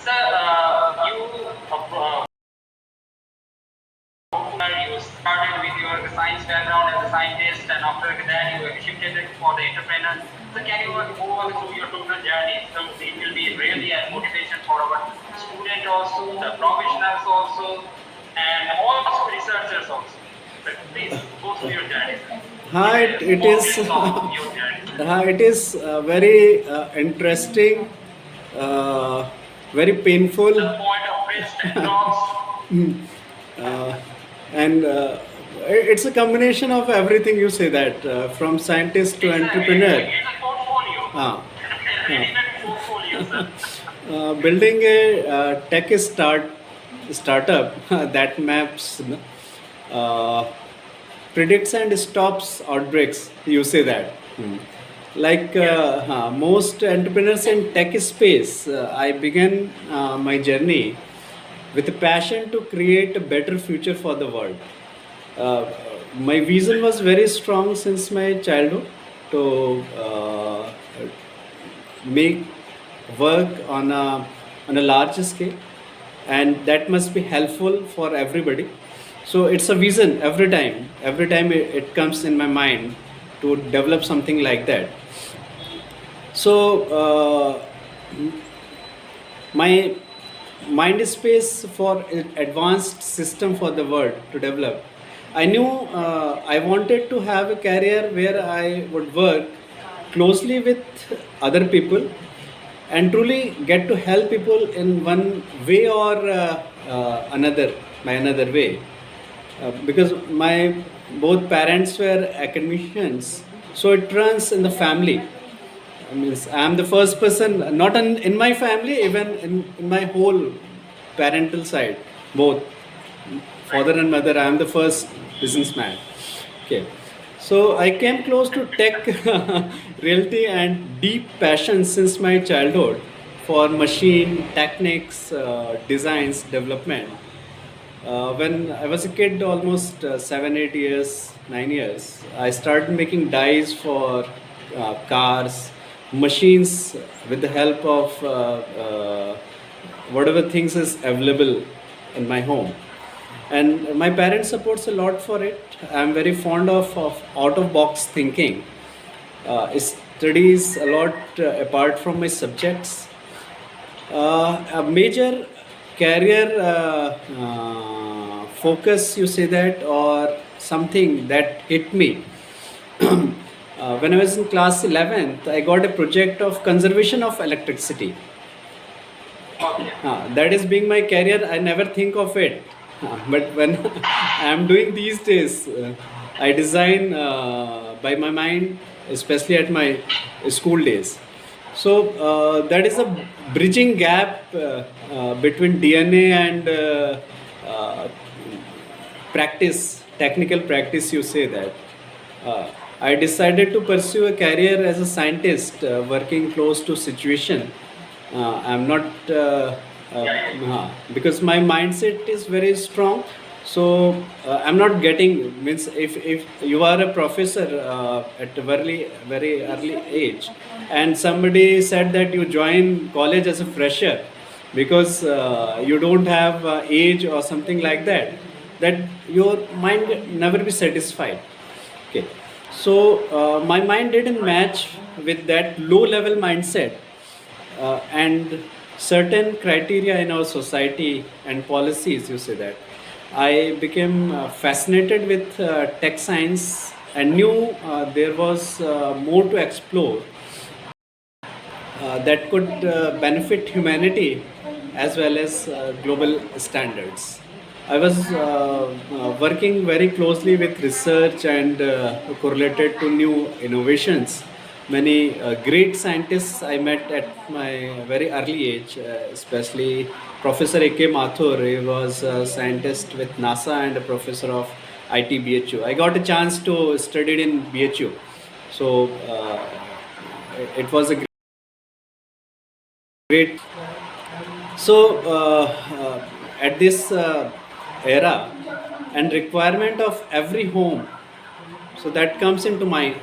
Sir, you started with your science background as a scientist, and after that you shifted it for the entrepreneur. So can you go on through your total journey? So it will be really a motivation for our students also, the professionals also, and also researchers also. But please go through your journey. Hi, it is it is very interesting, very painful, The point of risk and loss. uh, and it's a combination of everything you say that from scientist to entrepreneur. It's a portfolio. Ah, Relevant portfolio, sir. building a tech startup that maps, uh, predicts and stops outbreaks. You say that. Like most entrepreneurs in tech space, I began my journey with a passion to create a better future for the world. Uh, my vision was very strong since my childhood to make work on a large scale, and that must be helpful for everybody. So it's a vision every time it comes in my mind to develop something like that. So my mind space for advanced system for the world to develop. I knew I wanted to have a career where I would work closely with other people and truly get to help people in one way or another, by another way. Because my both parents were academicians, so it runs in the family. I mean, I'm the first person, not in my family, even in my whole parental side, both father and mother. I'm the first businessman. Okay, so I came close to tech, reality, and deep passion since my childhood for machine techniques, designs, development. When I was a kid, almost 7, 8 years, 9 years, I started making dies for cars, machines, with the help of whatever things is available in my home. And my parents supports a lot for it. I'm very fond of out of box thinking. Studies a lot apart from my subjects. A major career focus, you say that, or something that hit me. When I was in class 11th, I got a project of conservation of electricity. Okay. That is being my career. I never think of it. But when I'm doing these days, I design by my mind, especially at my school days. So that is a bridging gap between DNA and practice, technical practice, you say that. I decided to pursue a career as a scientist, working close to situation. I'm not because my mindset is very strong. So I'm not getting, means if you are a professor at a very early age, and somebody said that you join college as a fresher because you don't have age or something like that, that your mind never be satisfied. Okay, so my mind didn't match with that low level mindset, and certain criteria in our society and policies, you say that. I became fascinated with tech science and knew there was more to explore that could benefit humanity as well as global standards. I was working very closely with research and correlated to new innovations. Many great scientists I met at my very early age, especially Professor A.K. Mathur. He was a scientist with NASA and a professor of IT BHU. I got a chance to study in BHU. So it was a great. So at this era and requirement of every home, so that comes into my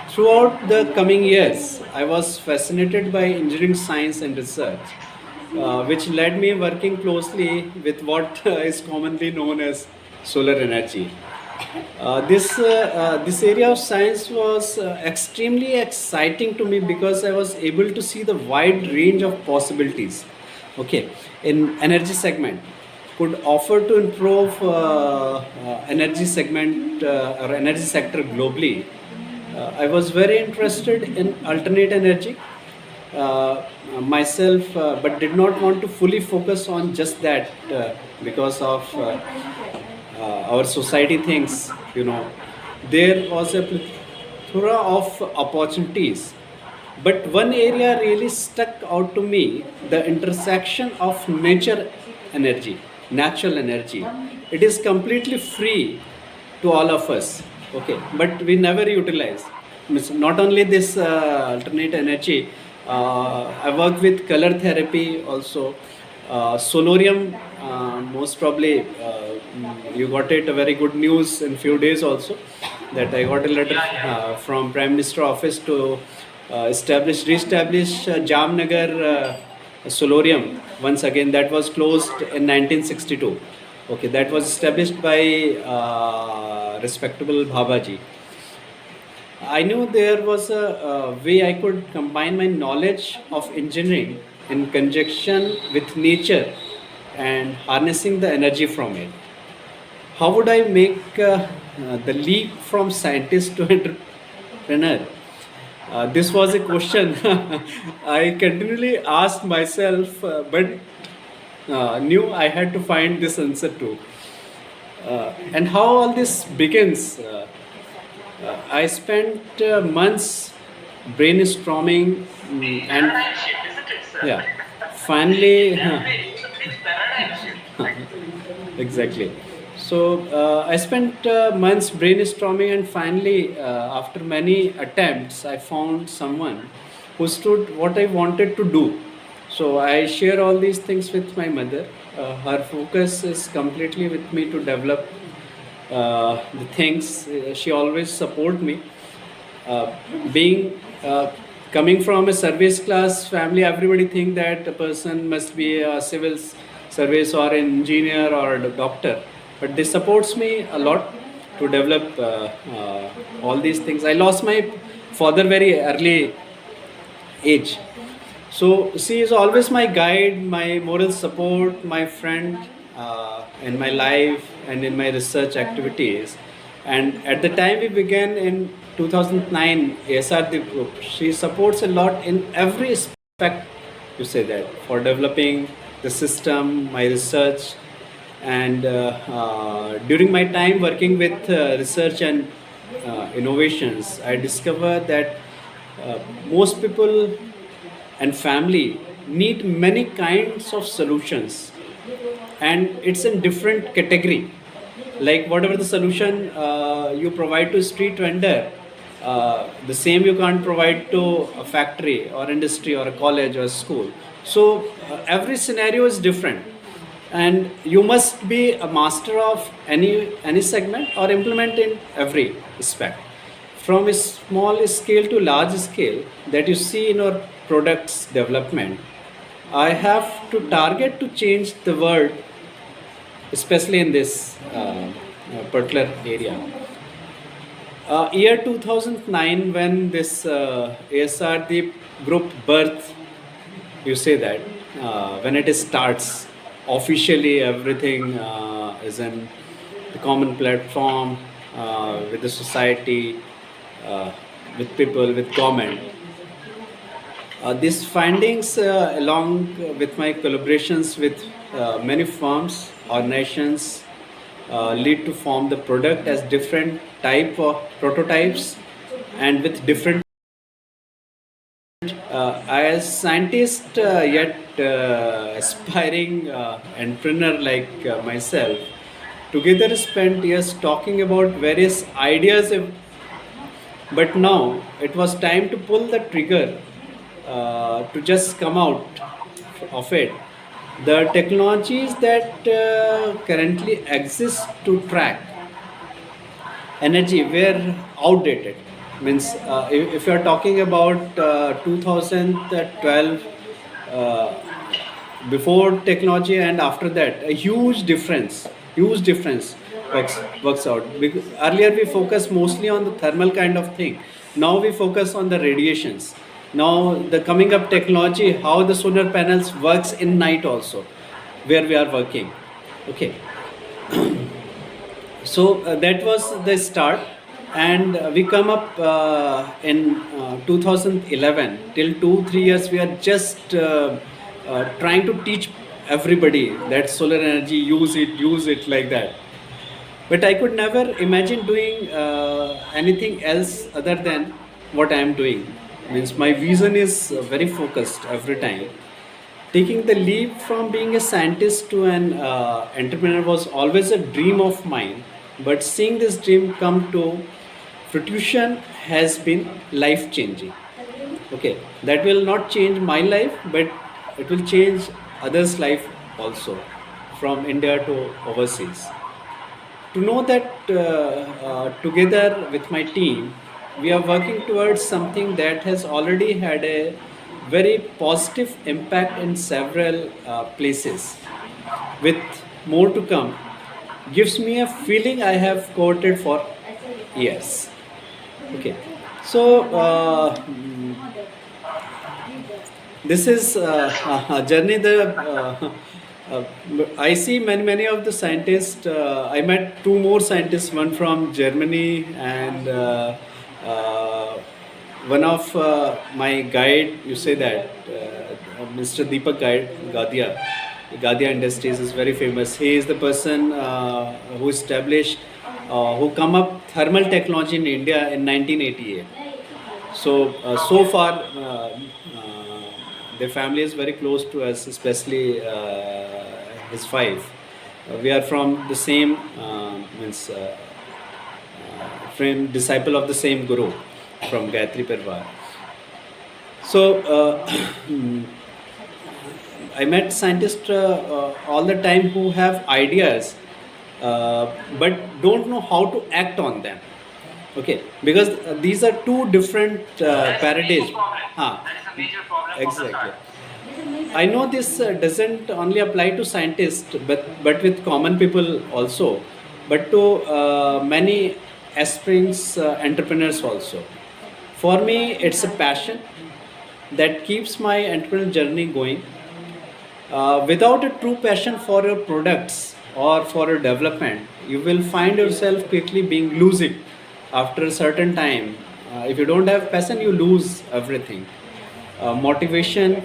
throughout the coming years, I was fascinated by engineering science and research. which led me working closely with what is commonly known as solar energy. This area of science was extremely exciting to me because I was able to see the wide range of possibilities. Okay, in energy segment could offer to improve energy segment or energy sector globally. I was very interested in alternate energy myself, but did not want to fully focus on just that because of our society thinks, there was a plethora of opportunities. But one area really stuck out to me, the intersection of energy, natural energy. It is completely free to all of us, okay, but we never utilize. Means not only this alternate energy, I work with color therapy also. Solarium, most probably you got it a very good news in few days also, that I got a letter Yeah, yeah, from Prime Minister office to re-establish Jamnagar Solarium once again. That was closed in 1962. Okay, that was established by respectable Bhabaji. I knew there was a way I could combine my knowledge of engineering in conjunction with nature and harnessing the energy from it. How would I make the leap from scientist to entrepreneur? This was a question I continually asked myself, but knew I had to find this answer too. And how all this begins? I spent months brainstorming, and paradigm shift, isn't it, sir? yeah, finally, Definitely, it's a big paradigm shift, actually. exactly. So I spent months brainstorming, and finally, after many attempts, I found someone who stood what I wanted to do. So I share all these things with my mother. Her focus is completely with me to develop the things. She always support me. Uh, being coming from a service class family, everybody think that a person must be a service or an engineer or a doctor, but this supports me a lot to develop all these things. I lost my father very early age, so she is always my guide, my moral support, my friend in my life and in my research activities. And at the time we began in 2009 ASRDEEP group, she supports a lot in every aspect, you say that, for developing the system, my research. And during my time working with research and innovations, I discovered that most people and family need many kinds of solutions, and it's in different category. Like whatever the solution you provide to street vendor, the same you can't provide to a factory or industry or a college or a school. So every scenario is different, and you must be a master of any segment or implement in every aspect, from a small scale to large scale that you see in our products development. I have to target to change the world, especially in this particular area. Year 2009, when this ASRDEEP group birth, you say that, when it starts officially, everything is in the common platform with the society, with people, with government. These findings, along with my collaborations with many firms or nations, lead to form the product as different type of prototypes and with different as scientist, yet aspiring entrepreneur like myself, together spent years talking about various ideas, but now it was time to pull the trigger, to just come out of it. The technologies that currently exist to track energy were outdated. Means if you are talking about 2012, uh, before technology and after that, a huge difference Right. works out. Because earlier we focused mostly on the thermal kind of thing, now we focus on the radiations. Now the coming up technology, how the solar panels works in night also, where we are working. Okay, so that was the start, and we come up in 2011. Till 2 3 years we are just trying to teach everybody that solar energy, use it like that. But I could never imagine doing anything else other than what I am doing. Means my vision is very focused every time. Taking the leap from being a scientist to an entrepreneur was always a dream of mine, but seeing this dream come to fruition has been life changing. Okay, that will not change my life, but it will change others' life also, from India to overseas. To know that together with my team, we are working towards something that has already had a very positive impact in several places, with more to come, gives me a feeling I have courted for years. Okay, so this is a journey. Uh, I see many of the scientists. I met two more scientists, one from Germany and one of my guide. You say that Mr. Deepak Guide Gadia. Gadia Industries is very famous. He is the person who established, who come up thermal technology in India in 1988. So so far, their family is very close to us, especially his wife. We are from the same means friend disciple of the same guru from Gayatri Parvar. So I met scientists all the time who have ideas, but don't know how to act on them. Okay, because these are two different That's a major paradigms. problem. Huh. That is a major problem for the Exactly. start. I know this doesn't only apply to scientists, but with common people also, but to many aspiring entrepreneurs also. For me, it's a passion that keeps my entrepreneurial journey going. Without a true passion for your products or for your development, you will find yourself quickly being losing after a certain time. If you don't have passion, you lose everything. Motivation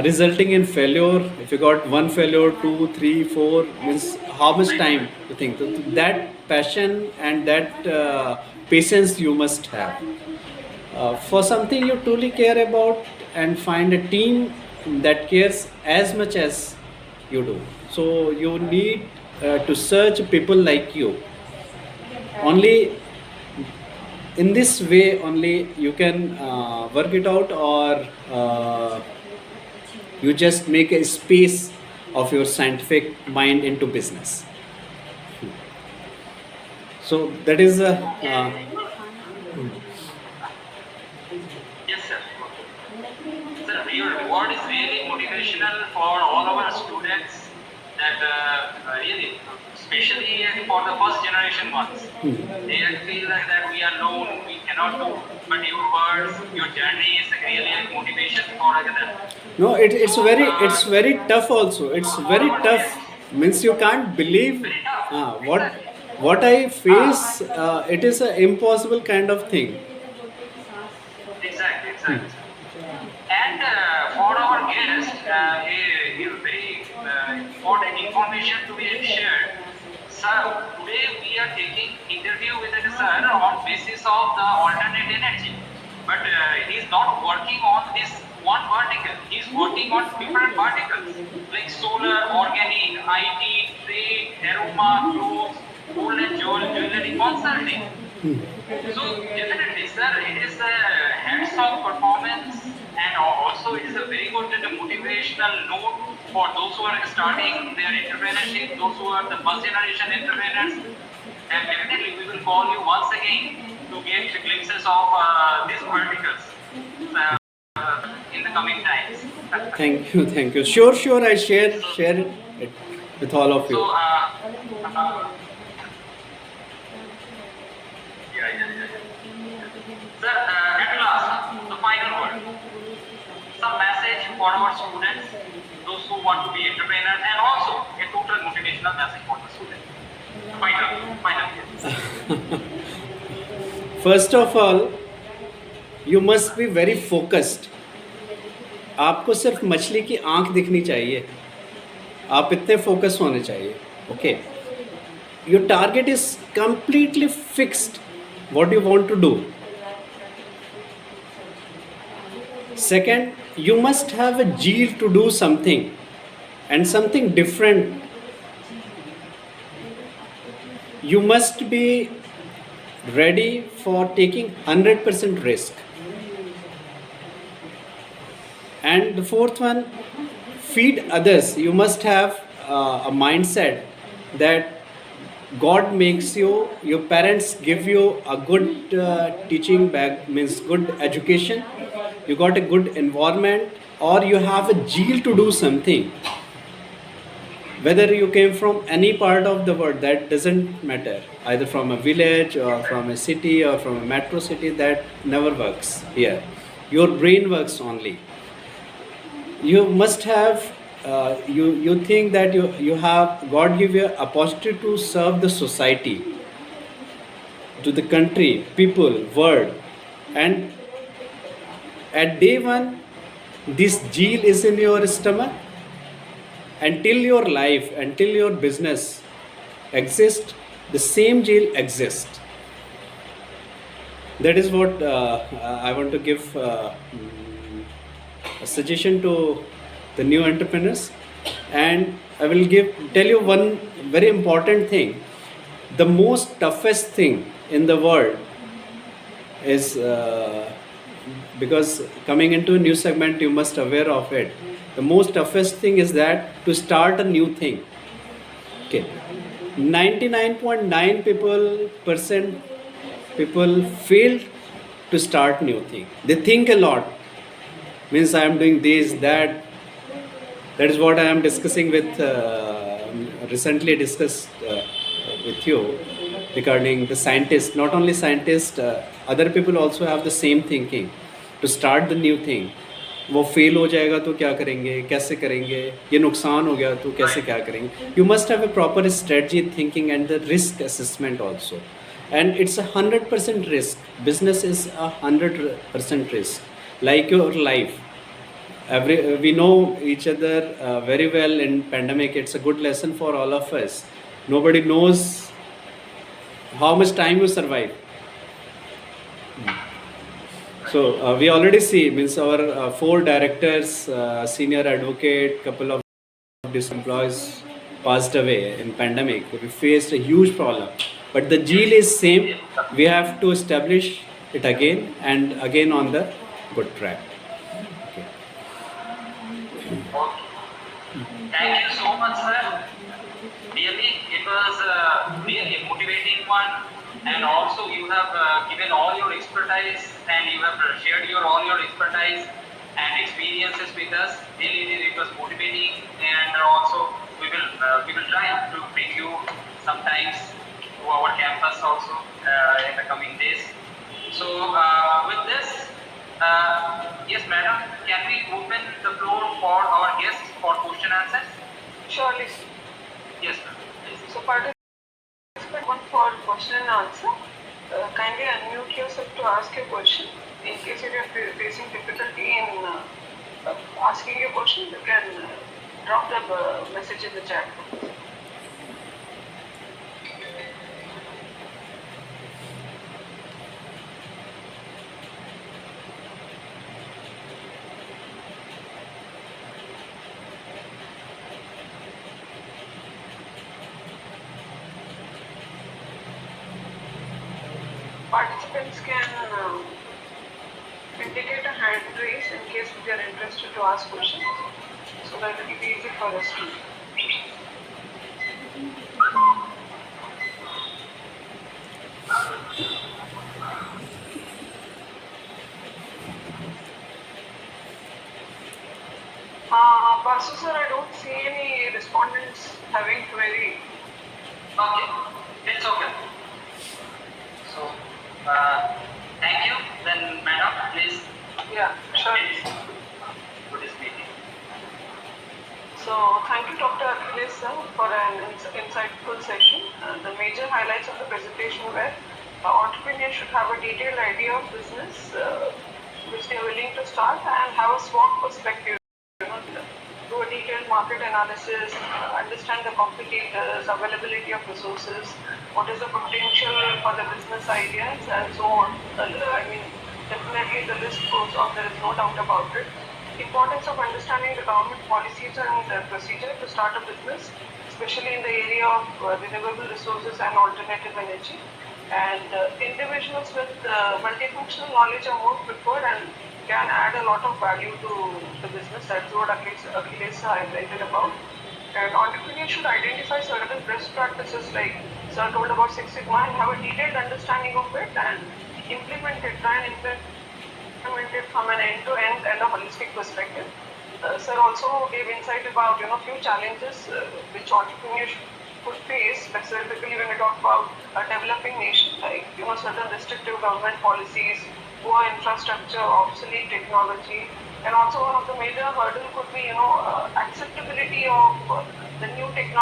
resulting in failure. If you got one failure, two, three, four, means how much Right, time right. you think? So that passion and that patience you must have for something you truly care about, and find a team that cares as much as you do. So you need to search people like you. Only in this way only you can work it out, or you just make a space of your scientific mind into business. So that is Okay. Yes, sir. Sir, your word is really motivational for all our students that really, especially for the first generation ones. They feel that we are alone, we cannot do. But your words, your journey is really a motivation for others. no, it's So, it's very tough also. It's for very our tough. guests, Means you can't believe very tough. uh, what Exactly. what I face. Ah, It is an impossible kind of thing. exactly, exactly. And for our guest, a very important information to be shared. Sir, today we are taking interview with a sir on basis of the alternate energy. But he is not working on this one vertical. He is working on different verticals like solar, organic, IT, trade, aroma, clothes, gold and jewelry, consulting. So definitely, sir, it is a hands-on performance, and also it is a very good and a motivational note for those who are starting their entrepreneurship, those who are the first generation entrepreneurs. And definitely, we will call you once again to get glimpses of these verticals in the the coming times. Thank you, thank you. Sure, sure. I share it with all of So, you. yeah, yeah, yeah, yeah. Sir, at last, the final word. Some message for our students, those who want to be entrepreneurs, and also a total motivational message for the students. Final word. First of all, you must be very focused. आपको सिर्फ मछली की आंख दिखनी चाहिए. आप इतने focus होने चाहिए. Okay. Your target is completely fixed. What you want to do. Second, you must have a zeal to do something and something different. You must be ready for taking 100% risk. And the fourth one, feed others. You must have a mindset that God makes you, your parents give you a good teaching back, means good education, you got a good environment, or you have a zeal to do something. Whether you came from any part of the world, that doesn't matter. Either from a village or from a city or from a metro city, that never works here. Your brain works only. You must have you think that you have God give you opportunity to serve the society, to the country, people, world, and at day one this zeal is in your stomach. Until your life, until your business exists, the same zeal exists. That is what I want to give a suggestion to the new entrepreneurs. And I will tell you one very important thing. The most toughest thing in the world is because coming into a new segment, you must aware of it. The most toughest thing is that to start a new thing. Okay, 99.9 people fail to start new thing. They think a lot, means I am doing this, that. That is what I am discussing with recently discussed with you regarding the scientists. Not only scientists, other people also have the same thinking to start the new thing. वो fail हो जाएगा तो क्या करेंगे, कैसे करेंगे, ये नुकसान हो गया तो कैसे क्या करेंगे. You must have a proper strategy thinking and the risk assessment also. And it's 100% risk. Business is 100% risk. Like your life. We know each other very well in pandemic. It's a good lesson for all of us. Nobody knows how much time you survive. So we already see, means our 4 directors, senior advocate, couple of employees passed away in pandemic. We faced a huge problem, but the zeal is same. We have to establish it again and again on the good track. Okay. Thank you so much, sir. Really, it was really a motivating one, and also you have given all your expertise and you have shared all your expertise and experiences with us. Really, it was motivating, and also we will try to bring you sometimes to our campus also in the coming days. So with this, yes, madam, can we open the floor for our guests for question answers? Surely. Yes, ma'am. So participant one for question and answer. Kindly unmute yourself to ask your question. In case if you are facing difficulty in asking your question, you can drop the message in the chat box. Participants can indicate a hand raise in case they are interested to ask questions, so that it will be easy for us to. Vasu sir, I don't see any respondents having query. Okay, it's okay. So, thank you. Then, madam, please Yeah, sure. finish to this meeting. So, thank you, Dr. Akhilesh sir, for an insightful session. The major highlights of the presentation were entrepreneurs should have a detailed idea of business which they are willing to start and have a SWOT perspective. Do a detailed market analysis, understand the competitors, availability of resources, what is the potential for the business ideas, and so on. I mean, definitely the list goes on, there is no doubt about it. Importance of understanding the government policies and procedure to start a business, especially in the area of renewable resources and alternative energy. And individuals with multifunctional knowledge are more preferred and can add a lot of value to the business. That's what Akhilesh highlighted about. And entrepreneurs should identify certain best practices like Sir told about Six Sigma and have a detailed understanding of it and try and implement it from an end-to-end and a holistic perspective. Sir also gave insight about few challenges which entrepreneurs could face, specifically when we talk about a developing nation, like certain restrictive government policies, poor infrastructure, obsolete technology, and also one of the major hurdle could be acceptability of the new technology.